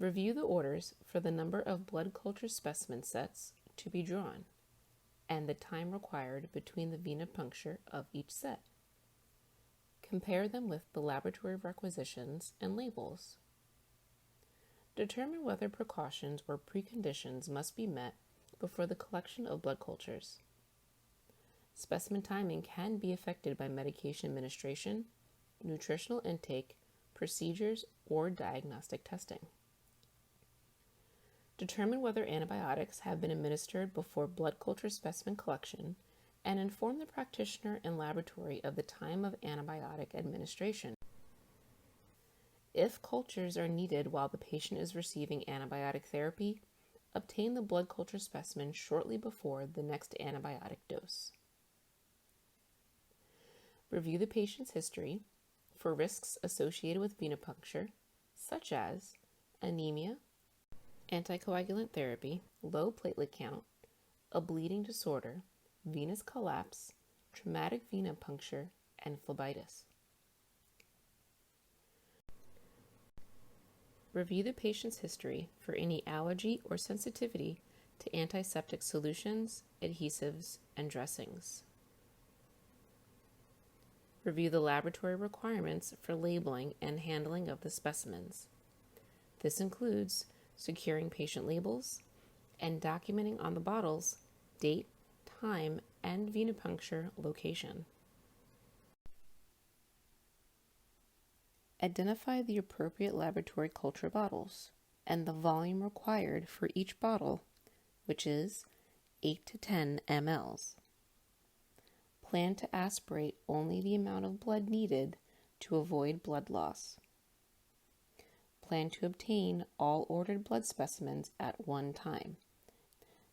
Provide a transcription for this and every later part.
Review the orders for the number of blood culture specimen sets to be drawn and the time required between the venipuncture of each set. Compare them with the laboratory requisitions and labels. Determine whether precautions or preconditions must be met before the collection of blood cultures. Specimen timing can be affected by medication administration, nutritional intake, procedures, or diagnostic testing. Determine whether antibiotics have been administered before blood culture specimen collection and inform the practitioner and laboratory of the time of antibiotic administration. If cultures are needed while the patient is receiving antibiotic therapy, obtain the blood culture specimen shortly before the next antibiotic dose. Review the patient's history for risks associated with venipuncture, such as anemia, anticoagulant therapy, low platelet count, a bleeding disorder, venous collapse, traumatic venipuncture, and phlebitis. Review the patient's history for any allergy or sensitivity to antiseptic solutions, adhesives, and dressings. Review the laboratory requirements for labeling and handling of the specimens. This includes securing patient labels and documenting on the bottles date, time, and venipuncture location. Identify the appropriate laboratory culture bottles and the volume required for each bottle, which is 8 to 10 mLs. Plan to aspirate only the amount of blood needed to avoid blood loss. Plan to obtain all ordered blood specimens at one time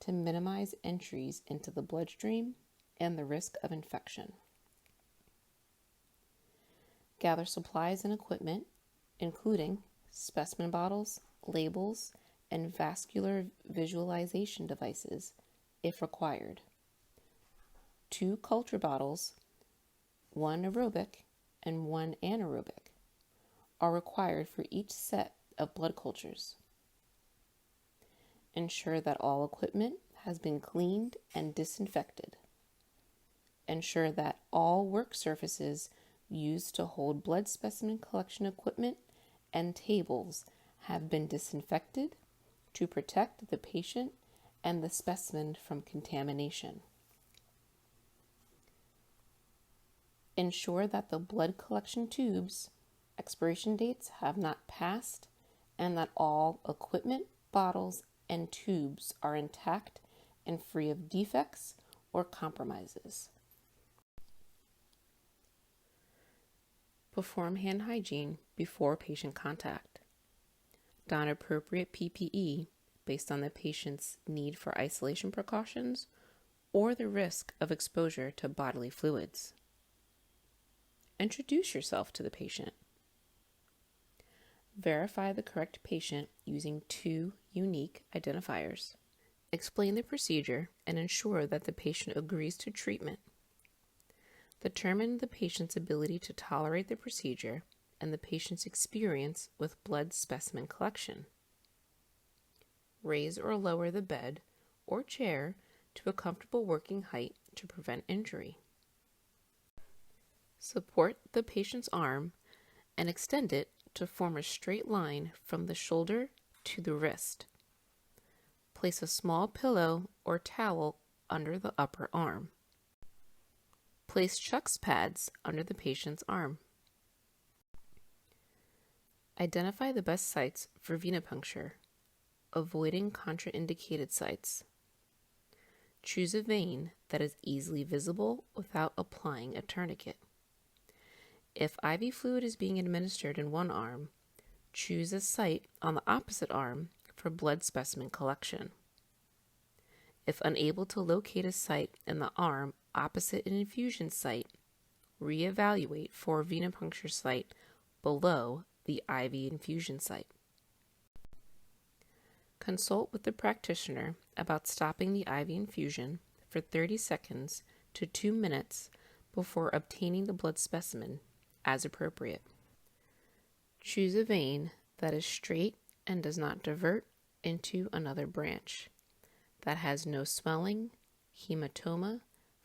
to minimize entries into the bloodstream and the risk of infection. Gather supplies and equipment, including specimen bottles, labels, and vascular visualization devices, if required. 2 culture bottles, 1 aerobic and 1 anaerobic, are required for each set of blood cultures. Ensure that all equipment has been cleaned and disinfected. Ensure that all work surfaces used to hold blood specimen collection equipment and tables have been disinfected to protect the patient and the specimen from contamination. Ensure that the blood collection tubes' expiration dates have not passed and that all equipment, bottles, and tubes are intact and free of defects or compromises. Perform hand hygiene before patient contact. Don appropriate PPE based on the patient's need for isolation precautions or the risk of exposure to bodily fluids. Introduce yourself to the patient. Verify the correct patient using 2 unique identifiers. Explain the procedure and ensure that the patient agrees to treatment. Determine the patient's ability to tolerate the procedure and the patient's experience with blood specimen collection. Raise or lower the bed or chair to a comfortable working height to prevent injury. Support the patient's arm and extend it to form a straight line from the shoulder to the wrist. Place a small pillow or towel under the upper arm. Place Chuck's pads under the patient's arm. Identify the best sites for venipuncture, avoiding contraindicated sites. Choose a vein that is easily visible without applying a tourniquet. If IV fluid is being administered in one arm, choose a site on the opposite arm for blood specimen collection. If unable to locate a site in the arm opposite an infusion site, reevaluate for a venipuncture site below the IV infusion site. Consult with the practitioner about stopping the IV infusion for 30 seconds to 2 minutes before obtaining the blood specimen as appropriate. Choose a vein that is straight and does not divert into another branch, that has no swelling, hematoma,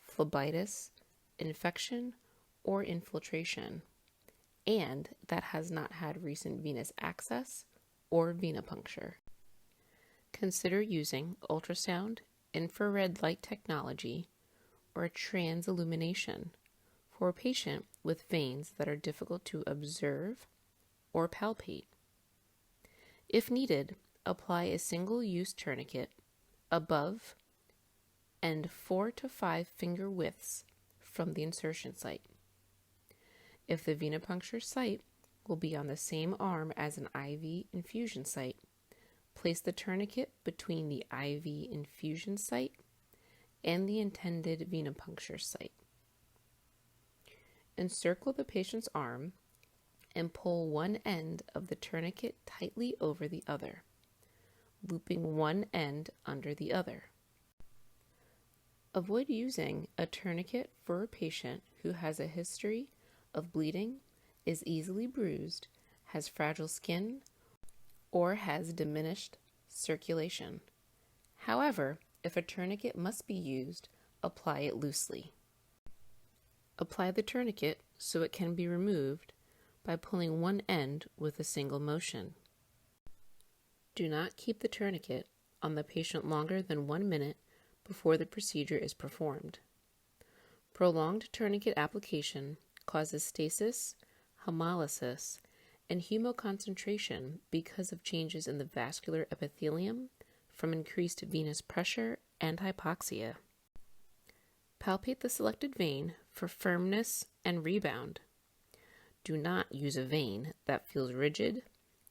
phlebitis, infection, or infiltration, and that has not had recent venous access or venipuncture. Consider using ultrasound, infrared light technology, or transillumination for a patient with veins that are difficult to observe or palpate. If needed, apply a single-use tourniquet above and 4 to 5 finger widths from the insertion site. If the venipuncture site will be on the same arm as an IV infusion site, place the tourniquet between the IV infusion site and the intended venipuncture site. Encircle the patient's arm and pull one end of the tourniquet tightly over the other, looping one end under the other. Avoid using a tourniquet for a patient who has a history of bleeding, is easily bruised, has fragile skin, or has diminished circulation. However, if a tourniquet must be used, apply it loosely. Apply the tourniquet so it can be removed by pulling one end with a single motion. Do not keep the tourniquet on the patient longer than 1 minute before the procedure is performed. Prolonged tourniquet application causes stasis, hemolysis, and hemoconcentration because of changes in the vascular epithelium from increased venous pressure and hypoxia. Palpate the selected vein for firmness and rebound. Do not use a vein that feels rigid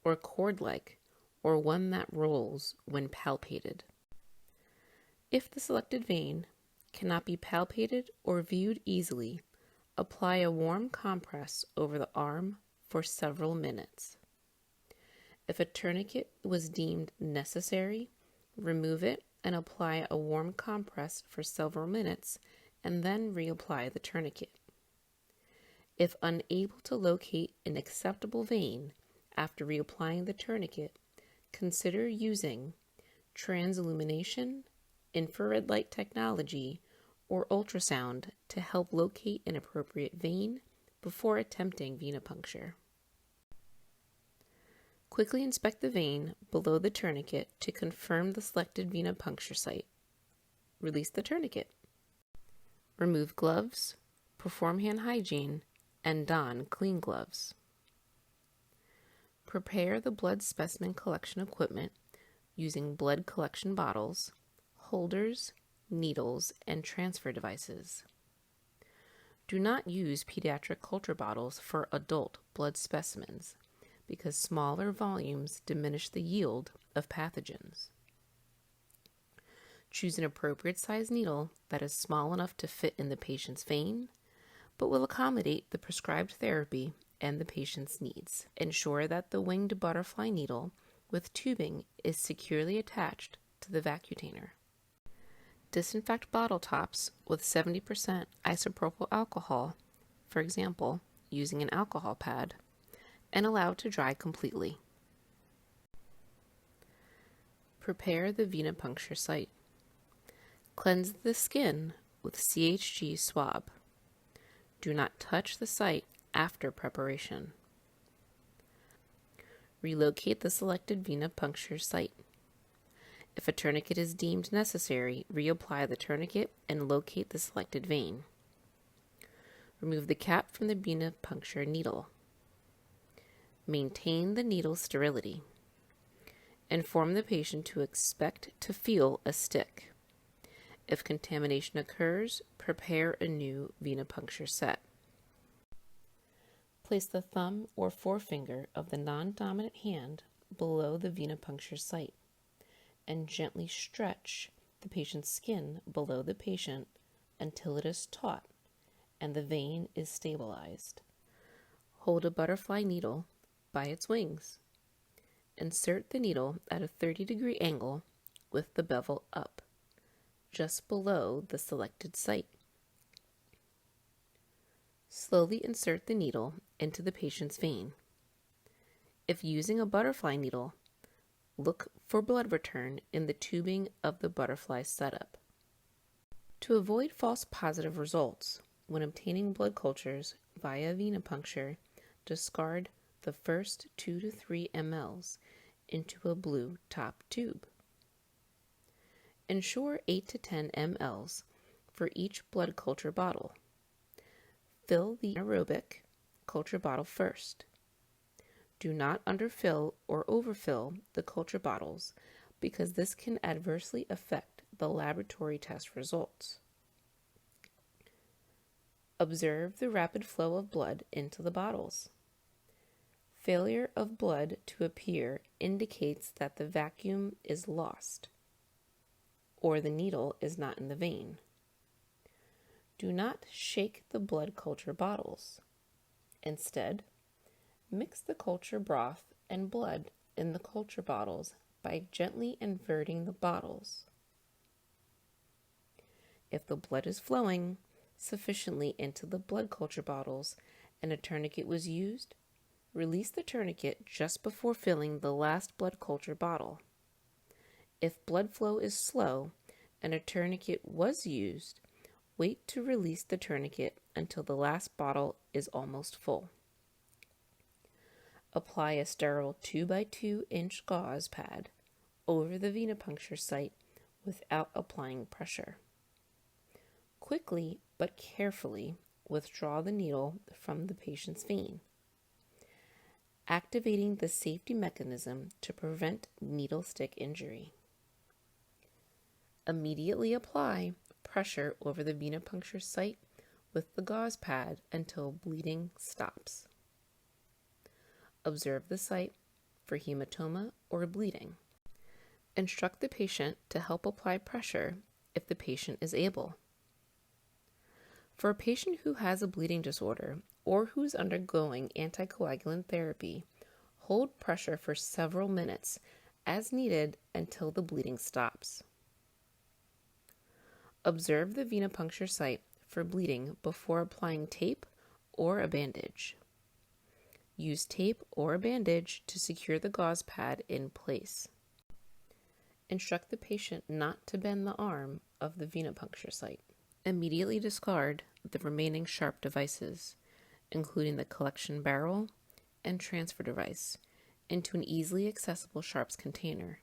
or cord-like or one that rolls when palpated. If the selected vein cannot be palpated or viewed easily, apply a warm compress over the arm for several minutes. If a tourniquet was deemed necessary, remove it and apply a warm compress for several minutes and then reapply the tourniquet. If unable to locate an acceptable vein after reapplying the tourniquet, consider using transillumination, infrared light technology, or ultrasound to help locate an appropriate vein before attempting venipuncture. Quickly inspect the vein below the tourniquet to confirm the selected venipuncture site. Release the tourniquet. Remove gloves, perform hand hygiene, and don clean gloves. Prepare the blood specimen collection equipment using blood collection bottles, holders, needles, and transfer devices. Do not use pediatric culture bottles for adult blood specimens because smaller volumes diminish the yield of pathogens. Choose an appropriate size needle that is small enough to fit in the patient's vein, but will accommodate the prescribed therapy and the patient's needs. Ensure that the winged butterfly needle with tubing is securely attached to the vacutainer. Disinfect bottle tops with 70% isopropyl alcohol, for example, using an alcohol pad, and allow to dry completely. Prepare the venipuncture site. Cleanse the skin with CHG swab. Do not touch the site after preparation. Relocate the selected venipuncture site. If a tourniquet is deemed necessary, reapply the tourniquet and locate the selected vein. Remove the cap from the venipuncture needle. Maintain the needle's sterility. Inform the patient to expect to feel a stick. If contamination occurs, prepare a new venipuncture set. Place the thumb or forefinger of the non-dominant hand below the venipuncture site and gently stretch the patient's skin below the patient until it is taut and the vein is stabilized. Hold a butterfly needle by its wings. Insert the needle at a 30-degree angle with the bevel up, just below the selected site. Slowly insert the needle into the patient's vein. If using a butterfly needle, Look for blood return in the tubing of the butterfly setup. To avoid false positive results, when obtaining blood cultures via venipuncture, discard the first 2 to 3 mLs into a blue top tube. Ensure 8 to 10 mLs for each blood culture bottle. Fill the anaerobic culture bottle first. Do not underfill or overfill the culture bottles because this can adversely affect the laboratory test results. Observe the rapid flow of blood into the bottles. Failure of blood to appear indicates that the vacuum is lost or the needle is not in the vein. Do not shake the blood culture bottles. Instead, mix the culture broth and blood in the culture bottles by gently inverting the bottles. If the blood is flowing sufficiently into the blood culture bottles and a tourniquet was used, release the tourniquet just before filling the last blood culture bottle. If blood flow is slow and a tourniquet was used, wait to release the tourniquet until the last bottle is almost full. Apply a sterile 2x2 inch gauze pad over the venipuncture site without applying pressure. Quickly but carefully withdraw the needle from the patient's vein, activating the safety mechanism to prevent needle stick injury. Immediately apply pressure over the venipuncture site with the gauze pad until bleeding stops. Observe the site for hematoma or bleeding. Instruct the patient to help apply pressure if the patient is able. For a patient who has a bleeding disorder or who is undergoing anticoagulant therapy, hold pressure for several minutes as needed until the bleeding stops. Observe the venipuncture site for bleeding before applying tape or a bandage. Use tape or a bandage to secure the gauze pad in place. Instruct the patient not to bend the arm of the venipuncture site. Immediately discard the remaining sharp devices, including the collection barrel and transfer device, into an easily accessible sharps container.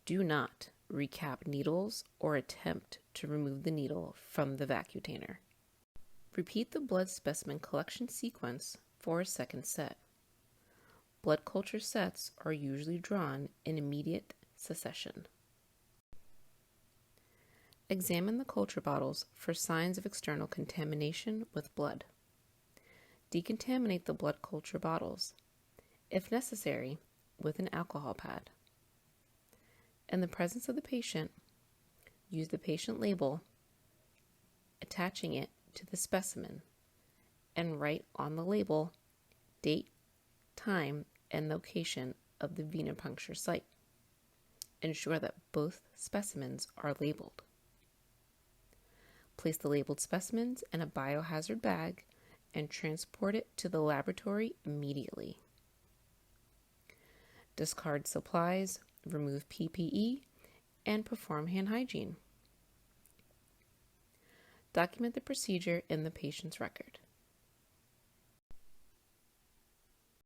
Do not recap needles or attempt to remove the needle from the vacutainer. Repeat the blood specimen collection sequence for a second set. Blood culture sets are usually drawn in immediate succession. Examine the culture bottles for signs of external contamination with blood. Decontaminate the blood culture bottles, if necessary, with an alcohol pad. In the presence of the patient, use the patient label, attaching it to the specimen, and write on the label date, time, and location of the venipuncture site. Ensure that both specimens are labeled. Place the labeled specimens in a biohazard bag and transport it to the laboratory immediately. Discard supplies, remove PPE, and perform hand hygiene. Document the procedure in the patient's record.